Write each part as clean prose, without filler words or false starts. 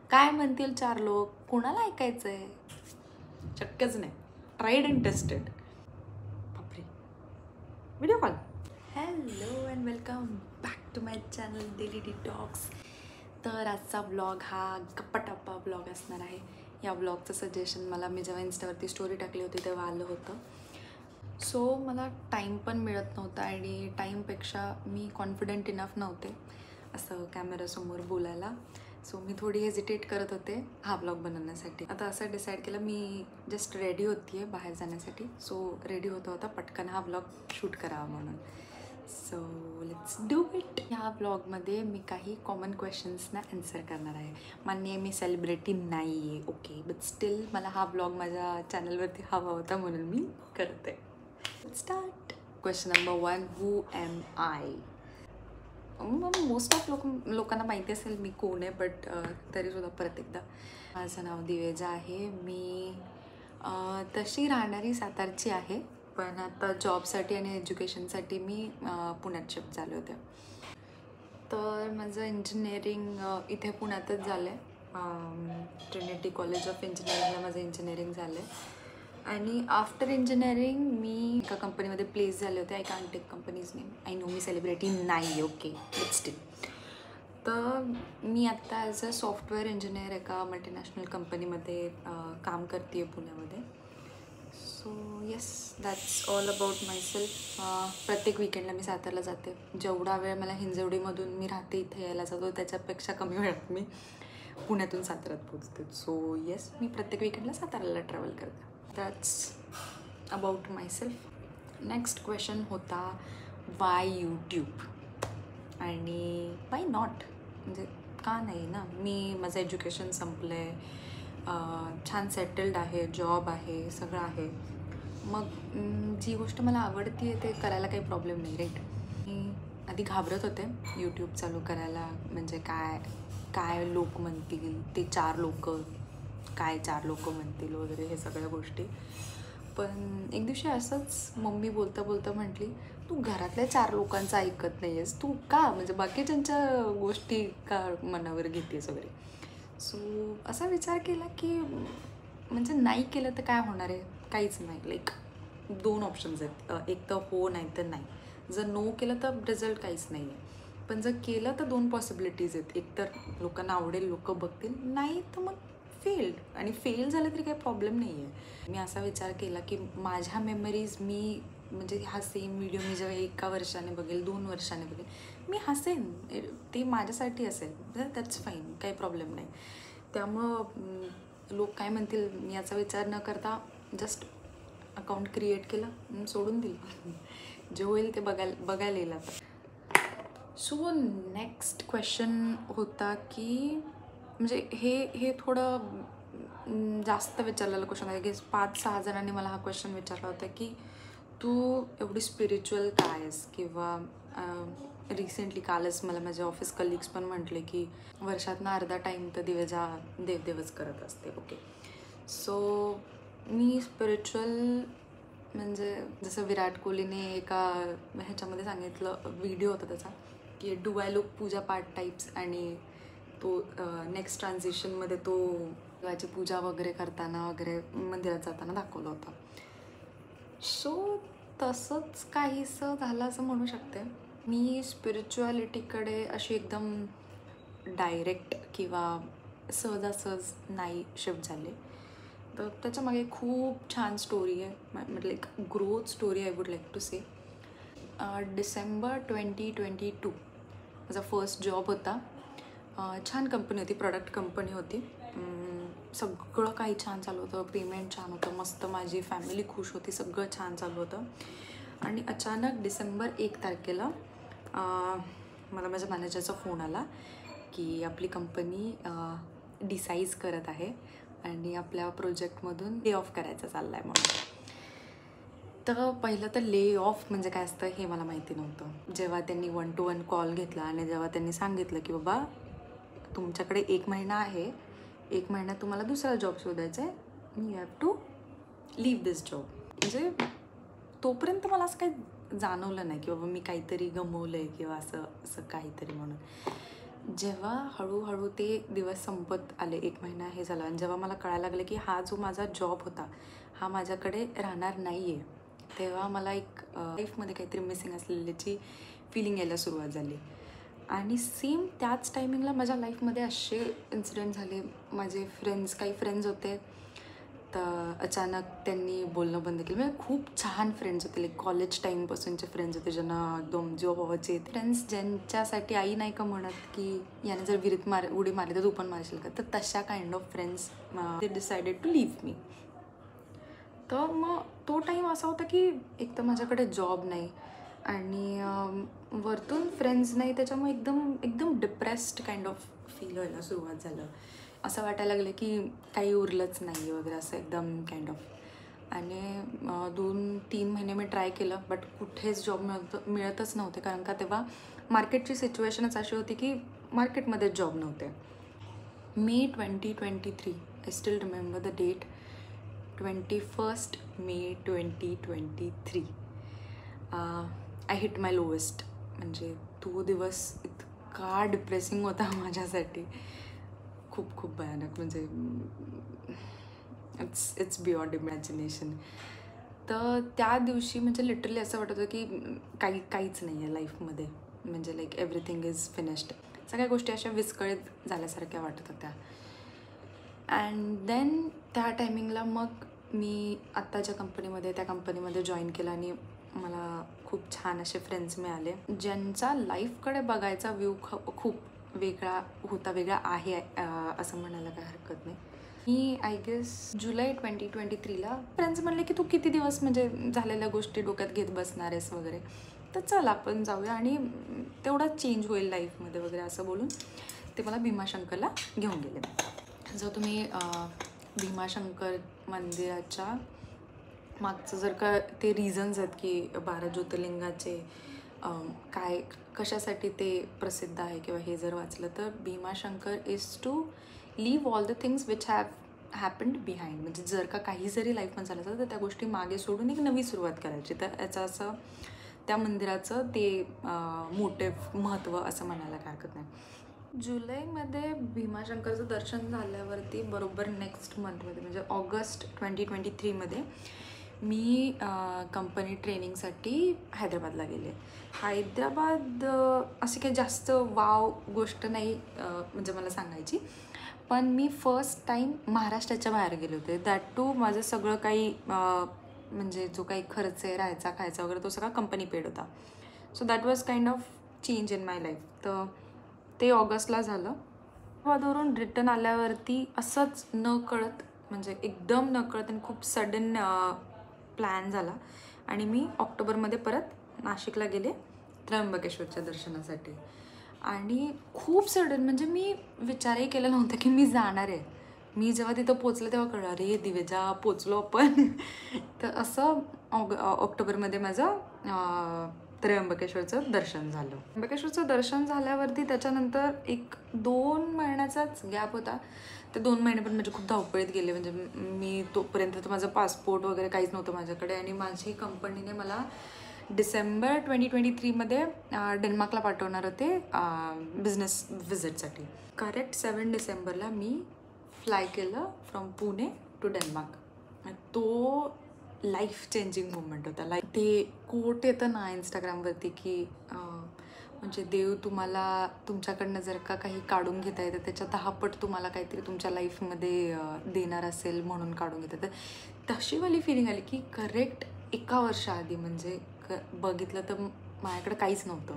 काय म्हणतील चार लोक, कोणाला ऐकायचं आहे? शक्यच नाही. Tried and tested. बापरे, video call. Hello and welcome back to my channel Daily Detox. तर आजचा ब्लॉग हा गप्पा ब्लॉग असणार आहे. या ब्लॉगचं सजेशन मला मी जेव्हा इन्स्टावरती स्टोरी टाकली होती तेव्हा आलं होतं. सो मला टाईम पण मिळत नव्हता आणि टाईमपेक्षा मी कॉन्फिडंट इनफ नव्हते असं कॅमेरासमोर बोलायला. सो मी थोडी हेजिटेट करत होते हा ब्लॉग बनवण्यासाठी. आता असं डिसाईड केलं, मी जस्ट रेडी होती आहे बाहेर जाण्यासाठी. सो रेडी होता पटकन हा ब्लॉग शूट करावा म्हणून. So let's do it. ह्या ब्लॉगमध्ये मी काही कॉमन क्वेश्चन्सना आन्सर करणार आहे. मान्य आहे मी सेलिब्रिटी नाही आहे, ओके, बट स्टील मला हा ब्लॉग माझ्या चॅनलवरती हवा होता म्हणून मी करते. Start. Question number 1, who am I? Most of लोकांना माहिती असेल मी कोण आहे, बट तरीसुद्धा परत एकदा. माझं नाव दिवेजा आहे. मी तशी राहणारी सातारची आहे, पण आता जॉबसाठी आणि एज्युकेशनसाठी मी पुण्यात शिफ्ट झाले होते. तर माझं इंजिनिअरिंग इथे पुण्यातच झालं आहे. ट्रिनिटी कॉलेज ऑफ इंजिनिअरिंगला माझं इंजिनिअरिंग झालं आहे. आणि आफ्टर इंजिनिअरिंग मी एका कंपनीमध्ये प्लेस झाले होते. I can't tech companies name. I know me celebrity नाही, ओके, बट स्टील. तर मी आत्ता ॲज अ सॉफ्टवेअर इंजिनियर एका मल्टीनॅशनल कंपनीमध्ये काम करते आहे पुण्यामध्ये. So yes, that's all about my self. प्रत्येक विकेंडला मी सातारला जाते. जेवढा वेळ मला हिंजवडीमधून मी राहते इथे यायला जातो त्याच्यापेक्षा कमी वेळात मी पुण्यातून साताऱ्यात पोचते. सो येस, मी प्रत्येक विकेंडला साताऱ्याला ट्रॅव्हल करते. That's about my self. Next question होता वाय यूट्यूब आणि वाय नॉट, म्हणजे का नाही ना. मी माझं एज्युकेशन संपलं आहे, छान सेटल्ड आहे, जॉब आहे, सगळं आहे. मग जी गोष्ट मला आवडती आहे ते करायला काही प्रॉब्लेम नाही, राईट. मी आधी घाबरत होते यूट्यूब चालू करायला, म्हणजे काय लोक म्हणतील, ते चार लोक म्हणतील वगैरे हे सगळ्या गोष्टी. पण एक दिवशी असंच मम्मी बोलता म्हटली, तू घरातल्या 4 लोकांचं ऐकत नाही आहेस, तू का म्हणजे बाकीच्यांच्या गोष्टी का मनावर घेतेस वगैरे. सो असा विचार केला की म्हणजे नाही केलं तर काय होणार आहे, काहीच नाही. लाईक 2 ऑप्शन्स आहेत, एक तर हो नाही तर नाही. जर नो केलं तर रिझल्ट काहीच नाही आहे, पण जर केलं तर 2 पॉसिबिलिटीज आहेत. एक तर लोकांना आवडेल, लोक बघतील, नाही तर मग फेल्ड. आणि फेल झालं तरी काही प्रॉब्लेम नाही आहे. मी असा विचार केला की माझ्या मेमरीज मी म्हणजे हा सेम व्हिडिओ मी जेव्हा 1 वर्षाने बघेल, 2 वर्षाने बघेल, मी हसेन, ते माझ्यासाठी असेल, दॅट्स फाईन, काही प्रॉब्लेम नाही. त्यामुळं लोक काय म्हणतील मी याचा विचार न करता जस्ट अकाउंट क्रिएट केलं, सोडून दिलं. जे होईल ते बघायला येईल आता. सो नेक्स्ट क्वेश्चन होता की म्हणजे हे थोडं जास्त विचारलेलं क्वेश्चन आहे की 5-6 जणांनी मला हा क्वेश्चन विचारला होता की तू एवढी स्पिरिच्युअल काय आहेस, किंवा रिसेंटली कालच मला माझे ऑफिस कलिग्स पण म्हटले की वर्षातनं अर्धा टाईम तर दिवेजा देवच करत असते, ओके. सो मी स्पिरिच्युअल म्हणजे जसं विराट कोहलीने एका ह्याच्यामध्ये सांगितलं, व्हिडिओ होता त्याचा, की डू आय लुक पूजा पाठ टाईप्स, आणि तो नेक्स्ट ट्रान्झिशनमध्ये तो देवाची पूजा वगैरे करताना वगैरे मंदिरात जाताना दाखवलं होतं. सो तसंच काहीसं झालं असं म्हणू शकते. मी स्पिरिच्युअलिटीकडे अशी एकदम डायरेक्ट किंवा सहजासहज नाही शिफ्ट झाले. तर त्याच्यामागे खूप छान स्टोरी आहे, म्हणजे एक growth story I would like to say. December 2022 माझा फर्स्ट जॉब होता. छान कंपनी होती, प्रोडक्ट कंपनी होती. सगळं काही छान चालू होतं, पेमेंट छान होतं, मस्त माझी फॅमिली खुश होती, सगळं छान चालू होतं. आणि अचानक डिसेंबर 1 तारखेला मला माझ्या मॅनेजरचा फोन आला की आपली कंपनी डिसाईज करत आहे आणि आपल्या प्रोजेक्टमधून ले ऑफ करायचं चाललं आहे म्हणून. तर पहिलं तर ले ऑफ म्हणजे काय असतं हे मला माहिती नव्हतं. जेव्हा त्यांनी 1-to-1 कॉल घेतला आणि जेव्हा त्यांनी सांगितलं की बाबा तुमच्याकडे 1 महिना आहे, 1 महिन्यात तुम्हाला दुसरा जॉब शोधायचा आहे, you have to leave this job. म्हणजे तोपर्यंत मला असं काही जाणवलं नाही की बाबा मी काहीतरी गमवलं आहे किंवा असं काहीतरी म्हणून. जेव्हा हळूहळू ते दिवस संपत आले, 1 महिना हे झाला आणि जेव्हा मला कळायला लागलं की हा जो माझा जॉब होता हा माझ्याकडे राहणार नाही आहे, तेव्हा मला एक लाईफमध्ये काहीतरी मिसिंग असलेल्याची फीलिंग यायला सुरुवात झाली. आणि सेम त्याच टायमिंगला माझ्या लाईफमध्ये असे इन्सिडेंट झाले. माझे काही फ्रेंड्स होते, तर अचानक त्यांनी बोलणं बंद केलं. म्हणजे खूप छान फ्रेंड्स होते, लाईक कॉलेज टाईमपासूनचे फ्रेंड्स होते, ज्यांना एकदम जीवा भावाचे फ्रेंड्स, ज्यांच्यासाठी आई नाही का म्हणत की याने जर विहिरीत उडी मारली तर तू पण मारशील का, तर तशा kind of friends they decided to leave me. तर मग तो टाईम असा होता की एक तर माझ्याकडे जॉब नाही आणि वरतून फ्रेंड्स नाही, त्याच्यामुळे एकदम एकदम डिप्रेस्ड काइंड ऑफ फील व्हायला सुरुवात झालं. असं वाटायला लागलं की काही उरलंच नाही वगैरे, असं एकदम काइंड ऑफ. आणि 2-3 महिने मी ट्राय केलं, बट कुठेच जॉब मिळतच नव्हते, कारण का तेव्हा मार्केटची सिच्युएशनच अशी होती की मार्केटमध्येच जॉब नव्हते. May 2023, I still remember the date, 21 May 2023. I hit my lowest. म्हणजे तो दिवस इतका डिप्रेसिंग होता माझ्यासाठी, खूप खूप भयानक. म्हणजे इट्स बियॉन्ड इमॅजिनेशन. तर त्या दिवशी म्हणजे लिटरली असं वाटत होतं की काहीच नाही आहे लाईफमध्ये, म्हणजे लाईक एव्हरीथिंग इज फिनिश्ड. सगळ्या गोष्टी अशा विस्कळीत झाल्यासारख्या वाटत होत्या. अँड देन त्या टायमिंगला मग मी आत्ता ज्या कंपनीमध्ये त्या कंपनीमध्ये जॉईन केलं आणि मला खूप छान असे फ्रेंड्स मिळाले, ज्यांचा लाईफकडे बघायचा व्ह्यू खूप वेगळा होता, वेगळा आहे असं म्हणायला काही हरकत नाही. मी आय गेस जुलै 2023ला फ्रेंड्स म्हणले की तू किती दिवस म्हणजे झालेल्या गोष्टी डोक्यात घेत बसणार आहेस वगैरे, तर चल आपण जाऊया आणि तेवढा चेंज होईल लाईफमध्ये वगैरे, असं बोलून ते मला भीमाशंकरला घेऊन गेले. जर तुम्ही भीमाशंकर मंदिराच्या मागचं जर का ते रिझन्स आहेत की 12 ज्योतिर्लिंगाचे काय कशासाठी ते प्रसिद्ध आहे किंवा हे जर वाचलं, तर Bhimashankar is to leave all the things which have happened behind. म्हणजे जर का काही जरी लाईफमध्ये झालं असेल तर त्या गोष्टी मागे सोडून एक नवी सुरुवात करायची. तर याचं असं त्या मंदिराचं ते मोटिव्ह महत्त्व असं म्हणायला काय हरकत नाही. जुलैमध्ये भीमाशंकरचं दर्शन झाल्यावरती बरोबर नेक्स्ट मंथमध्ये म्हणजे ऑगस्ट 2023मध्ये मी कंपनी ट्रेनिंगसाठी हैदराबादला गेले. हैदराबाद अशी काही जास्त वाव गोष्ट नाही म्हणजे मला सांगायची, पण मी फर्स्ट टाईम महाराष्ट्राच्या बाहेर गेले होते. दॅट टू माझं सगळं काही म्हणजे जो काही खर्च आहे, राहायचा खायचा वगैरे, तो सगळा कंपनी पेड होता. So that was kind of change in my life. तर ते ऑगस्टला झालं. हैदराबादवरून रिटर्न आल्यावरती असंच न कळत, म्हणजे एकदम न कळत आणि खूप सडन प्लॅन झाला आणि मी ऑक्टोबरमध्ये परत नाशिकला गेले त्र्यंबकेश्वरच्या दर्शनासाठी. आणि खूप सडन, म्हणजे मी विचारही केलं नव्हतं की मी जाणार आहे. मी जेव्हा तिथं पोचलं तेव्हा कळलं, अरे दिवेजा पोचलो आपण. तर असं ऑक्टोबरमध्ये माझं त्र्यंबकेश्वरचं दर्शन झालं. त्र्यंबकेश्वरचं दर्शन झाल्यावरती त्याच्यानंतर 1-2 महिन्याचाच गॅप होता. ते 2 महिने पण म्हणजे खूप धावपळीत गेले. म्हणजे मी तोपर्यंत तर माझं पासपोर्ट वगैरे काहीच नव्हतं माझ्याकडे आणि माझी कंपनीने मला डिसेंबर 2023मध्ये डेन्मार्कला पाठवणार होते बिझनेस व्हिजिटसाठी. करेक्ट 7 डिसेंबरला मी फ्लाय केलं फ्रॉम पुणे टू डेन्मार्क. तो लाईफ चेंजिंग मुवमेंट होता. लाईक ते कोट येतं ना इंस्टाग्रामवरती की म्हणजे देव तुम्हाला तुमच्याकडनं जर का काही काढून घेता येतं त्याच्या 10 पट तुम्हाला काहीतरी तुमच्या लाईफमध्ये देणार असेल म्हणून काढून घेता येतं. तशीवाली फिलिंग आली की करेक्ट 1 वर्षाआधी म्हणजे बघितलं तर माझ्याकडे काहीच नव्हतं,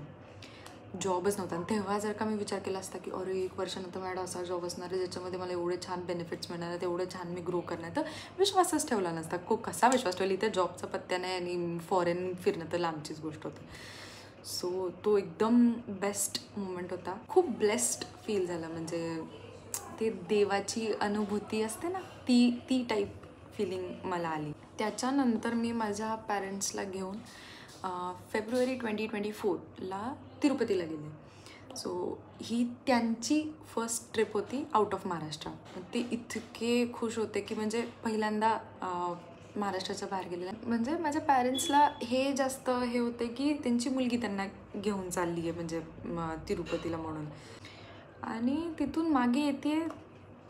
जॉबच नव्हता. आणि तेव्हा जर का मी विचार केला असता की अरे 1 वर्षानंतर माझ्याकडे असा जॉब असणार आहे ज्याच्यामध्ये मला एवढे छान बेनिफिट्स मिळणार आहेत, एवढं छान मी ग्रो करणार, तर विश्वासच ठेवला नसता. कसा विश्वास ठेवला, इथे जॉबचा पत्त्या नाही आणि फॉरेन फिरणं तर लांबचीच गोष्ट होती. सो तो एकदम बेस्ट मुवमेंट होता. खूप ब्लेस्ड फील झालं, म्हणजे ते देवाची अनुभूती असते ना, ती टाईप फिलिंग मला आली. त्याच्यानंतर मी माझ्या पॅरेंट्सला घेऊन फेब्रुवारी 2024ला तिरुपतीला गेले. सो ही त्यांची फर्स्ट ट्रिप होती आउट ऑफ महाराष्ट्र. ते इतके खुश होते की म्हणजे पहिल्यांदा महाराष्ट्राच्या बाहेर गेलेल्या. म्हणजे माझ्या पॅरेंट्सला हे जास्त होते की त्यांची मुलगी त्यांना घेऊन चालली आहे म्हणजे तिरुपतीला म्हणून. आणि तिथून मागे येते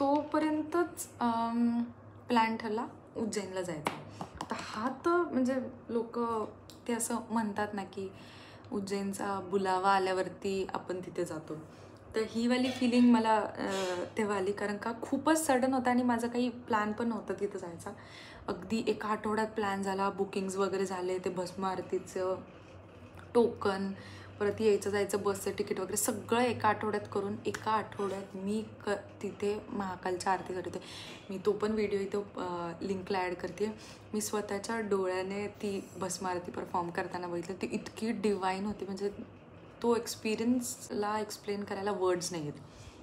तोपर्यंतच प्लॅन ठरला उज्जैनला जायचा. तर हा तर म्हणजे लोक ते असं म्हणतात ना की उज्जैनचा बुलावा आल्यावरती आपण तिथे जातो. तर ही वाली फिलिंग मला तेव्हा आली, कारण का खूपच सडन होता आणि माझं काही प्लॅन पण नव्हतं तिथं जायचा. अगदी एका आठवड्यात प्लॅन झाला, बुकिंग्स वगैरे झाले, ते भस्म आरतीचं टोकन, परत यायचं जायचं बसचं तिकीट वगैरे सगळं एका आठवड्यात करून एका आठवड्यात मी तिथे महाकालच्या आरतीसाठी होते. मी तो पण व्हिडिओ इथं लिंकला ॲड करते. मी स्वतःच्या डोळ्याने ती भस्म आरती परफॉर्म करताना बघितलं. ती इतकी डिवाईन होती, म्हणजे तो एक्सपिरियन्सला एक्सप्लेन करायला वर्ड्स नाही आहेत,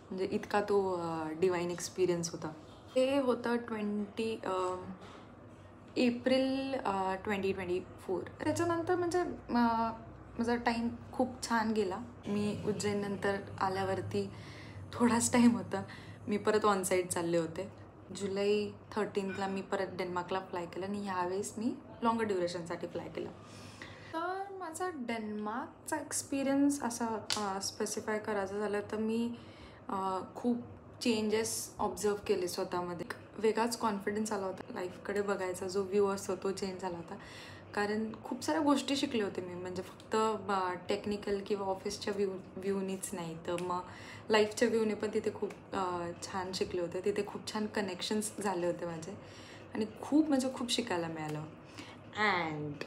म्हणजे इतका तो डिवाईन एक्सपिरियन्स होता. ते होतं एप्रिल 2024. त्याच्यानंतर म्हणजे माझा टाईम खूप छान गेला. मी उज्जैननंतर आल्यावरती थोडाच टाईम होता, मी परत ऑनसाईट चालले होते. जुलै 13ला मी परत डेन्मार्कला फ्लाय केलं आणि ह्यावेळेस मी लॉंगर ड्युरेशनसाठी फ्लाय केलं. तर माझा डेन्मार्कचा एक्सपिरियन्स असा स्पेसिफाय करायचं झालं तर मी खूप चेंजेस ऑब्झर्व केले स्वतःमध्ये. वेगळाच कॉन्फिडन्स आला होता, लाईफकडे बघायचा जो व्ह्यू असतो तो चेंज झाला होता. कारण खूप साऱ्या गोष्टी शिकले होते मी, म्हणजे फक्त टेक्निकल किंवा ऑफिसच्या व्ह्यूनीच नाही, तर मग लाईफच्या व्ह्यूने पण तिथे खूप छान शिकले होते. तिथे खूप छान कनेक्शन्स झाले होते माझे आणि खूप म्हणजे खूप शिकायला मिळालं. अँड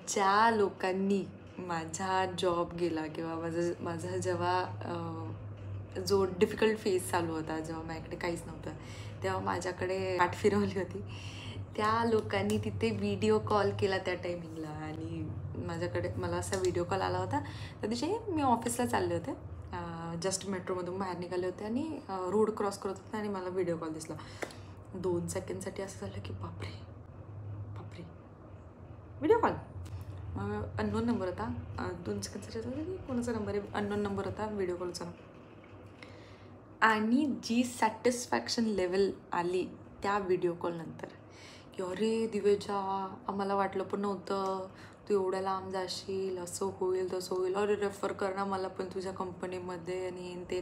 ज्या लोकांनी माझा जॉब गेला किंवा माझा जेव्हा जो डिफिकल्ट फेज चालू होता, जेव्हा माझ्याकडे काहीच नव्हतं, तेव्हा माझ्याकडे पाठ फिरवली होती, त्या लोकांनी तिथे व्हिडिओ कॉल केला त्या टायमिंगला. आणि मला असा व्हिडिओ कॉल आला होता. त्या दिवशी मी ऑफिसला चालले होते, जस्ट मेट्रोमधून बाहेर निघाले होते आणि रोड क्रॉस करत होते आणि मला व्हिडिओ कॉल दिसला. 2 सेकंडसाठी असं झालं की बापरे व्हिडिओ कॉल. अननोन नंबर होता. 2 सेकंडसाठी झालं की कोणाचा नंबर आहे, अननोन नंबर होता, व्हिडिओ कॉलचा. आणि जी सॅटिस्फॅक्शन लेवल आली त्या व्हिडिओ कॉलनंतर की अरे दिवेजा, आम्हाला वाटलं पण नव्हतं तू एवढ्या लांब जाशील, असं होईल तसं होईल, अरे रेफर कर ना मला पण तुझ्या कंपनीमध्ये आणि ते.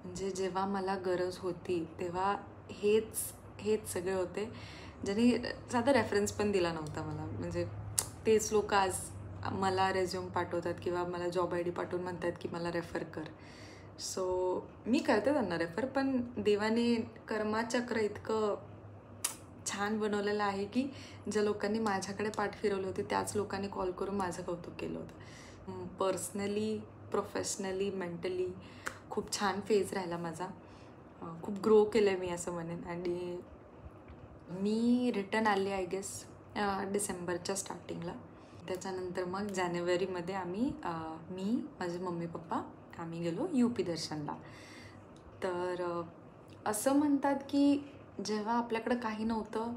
म्हणजे जेव्हा मला गरज होती तेव्हा हेच सगळे होते ज्यांनी साधा रेफरन्स पण दिला नव्हता मला. म्हणजे तेच लोक आज मला रेझ्युम पाठवतात किंवा मला जॉब आय डी पाठवून म्हणतात की मला रेफर कर. सो मी करते त्यांना रेफर, पण देवाने कर्माचक्र इतकं छान बनवलेलं आहे की ज्या लोकांनी माझ्याकडे पाठ फिरवली होती त्याच लोकांनी कॉल करून माझं कौतुक केलं होतं. पर्सनली, प्रोफेशनली, मेंटली खूप छान फेज राहिला माझा. खूप ग्रो केलं आहे मी असं म्हणेन. आणि मी रिटर्न आले आय गेस डिसेंबरच्या स्टार्टिंगला. त्याच्यानंतर मग जानेवारीमध्ये मी माझे मम्मी पप्पा आम्ही गेलो UP दर्शनला. तर असं म्हणतात की जेव्हा आपल्याकडं काही नव्हतं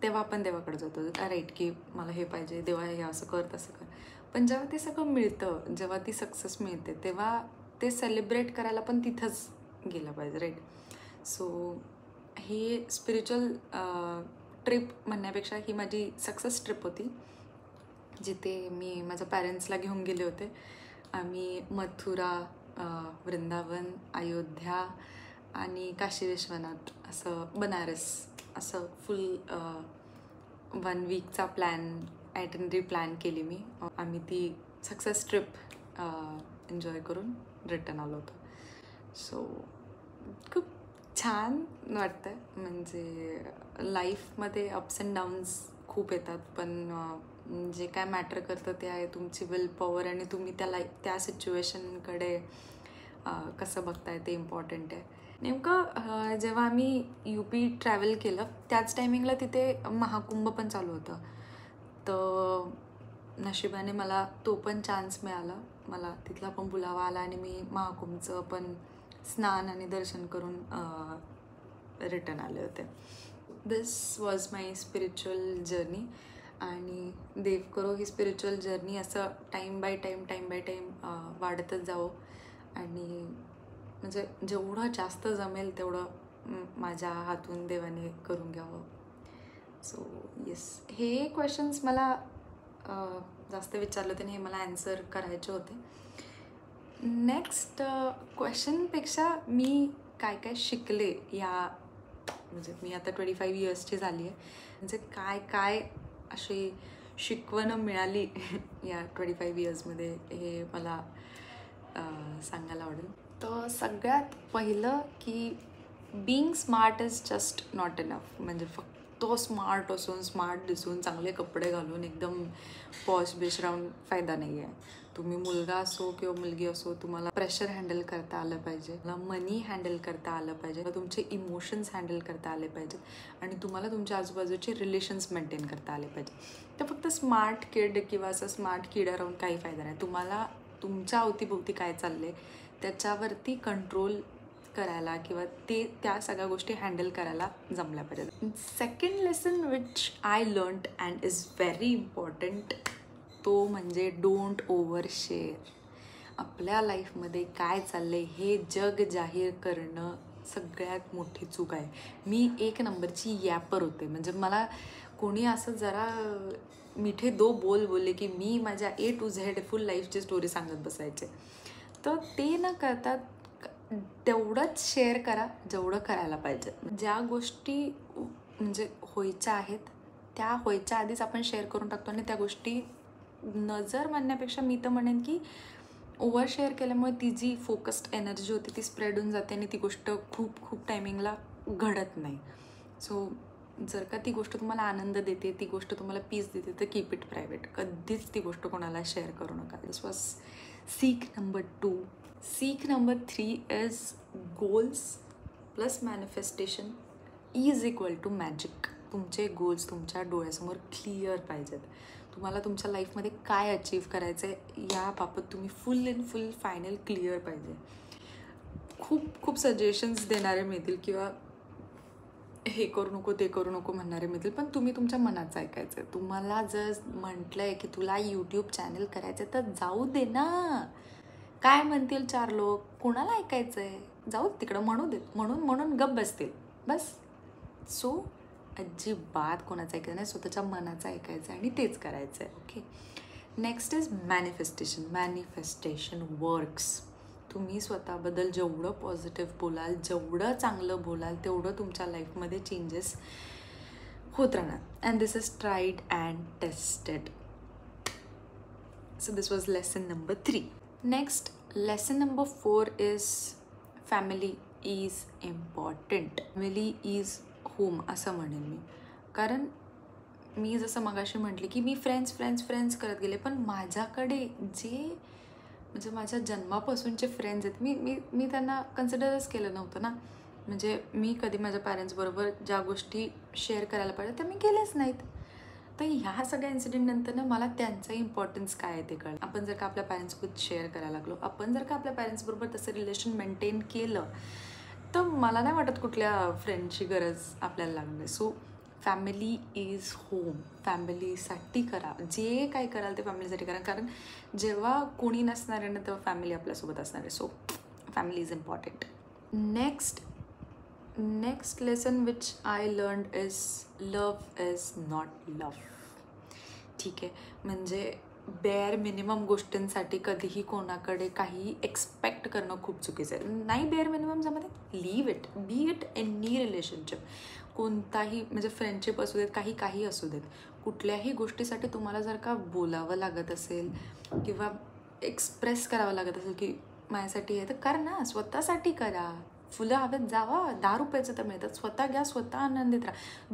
तेव्हा आपण देवाकडे जातो, राईट, की मला हे पाहिजे, देवा हे असं कर तसं कर. पण जेव्हा ते सगळं मिळतं, जेव्हा ती सक्सेस मिळते, तेव्हा ते सेलिब्रेट करायला पण तिथंच गेलं पाहिजे, राईट. सो ही स्पिरिच्युअल ट्रिप म्हणण्यापेक्षा ही माझी सक्सेस ट्रिप होती, जिथे मी माझ्या पॅरेंट्सला घेऊन गेले होते. आम्ही मथुरा, वृंदावन, अयोध्या आणि काशी विश्वनाथ, असं बनारस, असं फुल 1 वीकचा आयटनरी प्लॅन केली मी. आम्ही ती सक्सेस ट्रिप एन्जॉय करून रिटर्न आलो होतो. सो खूप छान वाटतं. म्हणजे लाईफमध्ये अप्स अँड डाऊन्स खूप येतात, पण जे काय मॅटर करतं ते आहे तुमची विल पॉवर आणि तुम्ही त्या सिच्युएशनकडे कसं बघताय ते इम्पॉर्टंट आहे. नेमकं जेव्हा आम्ही UP ट्रॅव्हल केलं त्याच टायमिंगला तिथे महाकुंभ पण चालू होतं. तर नशिबाने मला तो पण चान्स मिळाला, मला तिथला पण बुलावा आला आणि मी महाकुंभचं पण स्नान आणि दर्शन करून रिटर्न आले होते. दिस वॉज माय स्पिरिच्युअल जर्नी. आणि देव करो ही स्पिरिच्युअल जर्नी असं टाईम बाय टाईम वाढतच जावं आणि म्हणजे जेवढं जास्त जमेल तेवढं माझ्या हातून देवाने करून घ्यावं. सो येस, हे क्वेश्चन्स मला जास्त विचारले होते आणि हे मला ॲन्सर करायचे होते. नेक्स्ट क्वेश्चनपेक्षा मी काय काय शिकले या, म्हणजे मी आता 25 इयर्सची झाली आहे, म्हणजे काय काय अशी शिकवणं मिळाली या 25 इयर्समध्ये हे मला सांगायला आवडेल. तर सगळ्यात पहिलं की being smart is just not enough. म्हणजे फक्त स्मार्ट असून, स्मार्ट दिसून, चांगले कपडे घालून एकदम पॉश बिश राहून फायदा नाही आहे. तुम्ही मुलगा असो किंवा मुलगी असो, तुम्हाला प्रेशर हँडल करता आलं पाहिजे, तुम्हाला मनी हँडल करता आलं पाहिजे, तुमचे इमोशन्स हँडल करता आले पाहिजेत आणि तुम्हाला तुमच्या आजूबाजूचे रिलेशन्स मेंटेन करता आले पाहिजे. तर फक्त स्मार्ट किड किंवा असं स्मार्ट किडा राहून काही फायदा नाही. तुम्हाला तुमच्या अवतीभोवती काय चाललं आहे त्याच्यावरती कंट्रोल करायला किंवा त्या सगळ्या गोष्टी हँडल करायला जमल्या पाहिजेत. Second lesson which I learned and is very important, तो म्हणजे डोंट ओव्हर शेअर. आपल्या लाईफमध्ये काय चाललंय हे जग जाहीर करणं सगळ्यात मोठी चूक आहे. मी 1 नंबरची यॅपर होते. म्हणजे मला कोणी असं जरा मिठे 2 बोल बोलले की मी माझ्या A to Z फुल लाईफची स्टोरी सांगत बसायचे. तर ते न करता तेवढंच शेअर करा जेवढं करायला पाहिजे. ज्या गोष्टी म्हणजे व्हायच्या आहेत त्या व्हायच्या आधीच आपण शेअर करून टाकतो आणि त्या गोष्टी नजर म्हणण्यापेक्षा मी तर म्हणेन की ओव्हर शेअर केल्यामुळे ती जी फोकस्ड एनर्जी होती ती स्प्रेड होऊन जाते आणि ती गोष्ट खूप खूप टायमिंगला घडत नाही. सो जर का ती गोष्ट तुम्हाला आनंद देते, ती गोष्ट तुम्हाला पीस देते, तर कीप इट प्रायव्हेट. कधीच ती गोष्ट कोणाला शेअर करू नका. This was seek number 2. Seek number 3 is goals plus manifestation is equal to magic. तुमचे गोल्स तुमच्या डोळ्यासमोर क्लिअर पाहिजेत. तुम्हाला तुमच्या लाईफमध्ये काय अचीव्ह करायचं आहे याबाबत तुम्ही फुल अँड फुल फायनल क्लिअर पाहिजे. खूप खूप सजेशन्स देणारे मिळतील किंवा हे करू नको ते करू नको म्हणणारे मिळतील, पण तुम्ही तुमच्या मनाचं ऐकायचं आहे. तुम्हाला जर म्हटलं आहे की तुला यूट्यूब चॅनल करायचं आहे तर जाऊ दे ना. काय म्हणतील 4 लोक, कोणाला ऐकायचं आहे, जाऊ तिकडं म्हणू देत, म्हणून गप्प बसतील बस. सो अजिबात कोणाचं ऐकायचं नाही, स्वतःच्या मनाचं ऐकायचं आहे आणि तेच करायचं आहे. Okay. Next is manifestation. Manifestation works. तुम्ही स्वतःबद्दल जेवढं पॉझिटिव्ह बोलाल, जेवढं चांगलं बोलाल, तेवढं तुमच्या लाईफमध्ये चेंजेस होत राहणार. And this is tried and tested. So this was lesson number 3. Next lesson number 4 is family is important. Family is home असं म्हणेन मी. कारण मी जसं मगाशी म्हटले की मी फ्रेंड्स करत गेले, पण माझ्याकडे जे म्हणजे माझ्या जन्मापासूनचे फ्रेंड्स आहेत, मी त्यांना कन्सिडरच केलं नव्हतं ना. म्हणजे मी कधी माझ्या पॅरेंट्सबरोबर ज्या गोष्टी शेअर करायला पाहिजे त्या मी केल्याच नाहीत. तर ह्या सगळ्या इन्सिडेंटनंतर मला त्यांचा इम्पॉर्टन्स काय आहे ते कळलं. आपण जर का आपल्या पॅरेंट्ससोबत शेअर करायला लागलो, आपण जर का आपल्या पॅरेंट्सबरोबर तसं रिलेशन मेंटेन केलं, तर मला नाही वाटत कुठल्या फ्रेंडची गरज आपल्याला लागणार. So family is home. फॅमिलीसाठी करा, जे काय कराल ते फॅमिलीसाठी करा. कारण जेव्हा कोणी नसणार आहे ना तेव्हा फॅमिली आपल्यासोबत असणार आहे. So family is important. Next lesson which I learned is love is not love. ठीक आहे. म्हणजे बेअर मिनिमम गोष्टींसाठी कधीही कोणाकडे काही एक्सपेक्ट करणं खूप चुकीचं आहे. नाही बेअर मिनिमम जमत आहे, leave it. B it any relationship, कोणताही म्हणजे फ्रेंडशिप असू देत, काही असू देत. कुठल्याही गोष्टीसाठी तुम्हाला जर का बोलावं लागत असेल किंवा एक्सप्रेस करावं लागत असेल की माझ्यासाठी आहे, तर कर ना. स्वतःसाठी करा. फुलं हवेत जावा, 10 रुपयाचं तर मिळतात. स्वतः घ्या, स्वतः आनंदित राहा.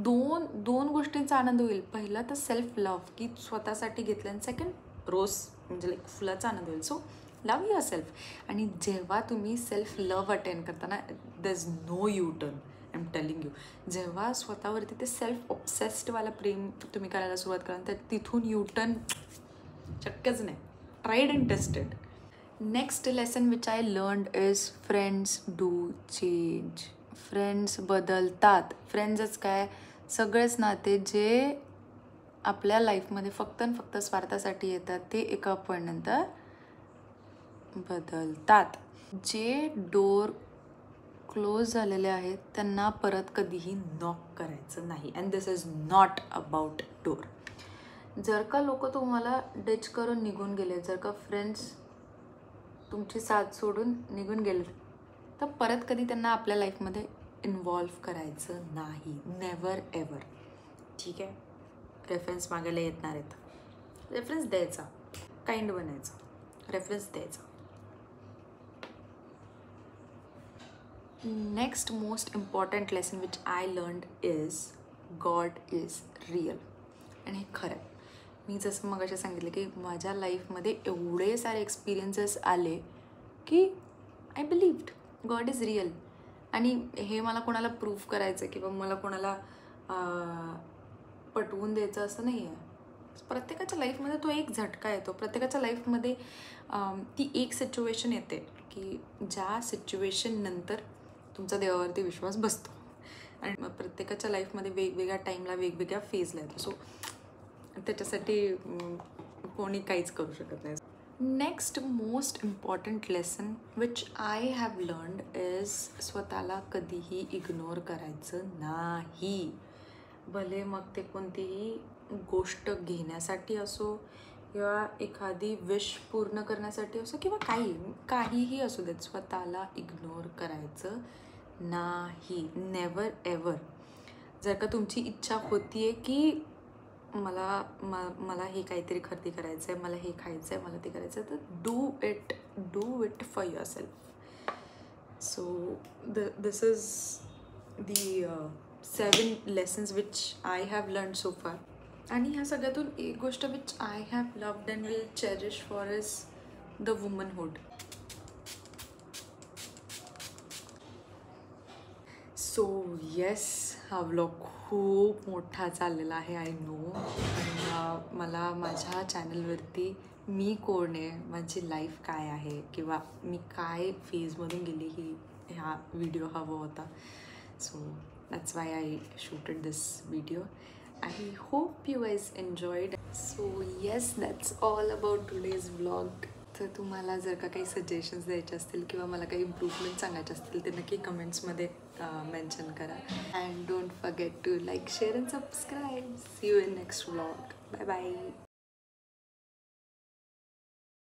दोन गोष्टींचा आनंद होईल. पहिला तर सेल्फ लव्ह की स्वतःसाठी घेतलं, आणि सेकंड रोज म्हणजे लाईक फुलाचा आनंद होईल. So love yourself. आणि जेव्हा तुम्ही सेल्फ लव्ह अटेंड करताना there is no U turn. I am telling you. जेव्हा स्वतःवरती ते सेल्फ ऑब्सेस्डवाला प्रेम तुम्ही करायला सुरुवात कराल तर तिथून यू टर्न शक्यच नाही. Tried and tested. Next lesson which I learned is friends do change. Friends बदलतात. फ्रेंड्सच काय, सगळेच नाते जे आपल्या लाईफमध्ये फक्त आणि फक्त स्वार्थासाठी येतात ते एका पॉईंटनंतर बदलतात. जे डोर क्लोज झालेले आहेत त्यांना परत कधीही नॉक करायचं नाही. And this is not about door. जर का लोक तुम्हाला डिच करून निघून गेले, जर का फ्रेंड्स तुमची साथ सोडून निघून गेले तर परत कधी त्यांना आपल्या लाईफमध्ये इन्व्हॉल्व करायचं नाही. Never ever. ठीक आहे. रेफरन्स मागायला येणार आहेत, रेफरन्स द्यायचा, काइंड बनायचं, रेफरन्स द्यायचा. Next most important lesson which I learned is God is real. आणि हे खरं आहे. मी जसं मग असे सांगितलं की माझ्या लाईफमध्ये एवढे सारे एक्सपिरियन्सेस आले की I believed God is real. आणि हे मला कोणाला प्रूफ करायचं किंवा मला कोणाला पटवून द्यायचं असं नाही आहे. प्रत्येकाच्या लाईफमध्ये तो एक झटका येतो. प्रत्येकाच्या लाईफमध्ये ती एक सिच्युएशन येते की ज्या सिच्युएशन नंतर तुमचा देवावरती विश्वास बसतो. आणि मग प्रत्येकाच्या लाईफमध्ये वेगवेगळ्या टाईमला वेगवेगळ्या फेजला येतो. सो त्याच्यासाठी कोणी काहीच करू शकत नाही. Next most important lesson which I have learned is स्वतःला कधीही इग्नोर करायचं नाही. भले मग ते कोणतीही गोष्ट घेण्यासाठी असो किंवा एखादी विश पूर्ण करण्यासाठी असो किंवा काहीही असू देत, स्वतःला इग्नोर करायचं नाही. Never ever. जर का तुमची इच्छा होती आहे की मला हे काहीतरी खरेदी करायचं आहे, मला हे खायचं आहे, मला ते करायचं आहे, तर do it for yourself. So this is the 7 lessons which I have learn so far. आणि ह्या सगळ्यातून एक गोष्ट which I have loved and will cherish for is the womanhood. So yes, हा व्लॉग खूप मोठा चाललेला आहे, आय नो. आणि मला माझ्या चॅनलवरती मी कोण आहे, माझी लाईफ काय आहे किंवा मी काय फेजमधून गेली ह्या व्हिडिओ हवा होता. So that's why I shooted this video. I hope you guys enjoyed. So yes, that's all about today's vlog. तर तुम्हाला जर का काही सजेशन्स द्यायचे असतील किंवा मला काही इम्प्रूव्हमेंट सांगायचे असतील ते नक्की कमेंट्समध्ये मेन्शन करा. And don't forget to like, share and subscribe. See you in next vlog. Bye bye.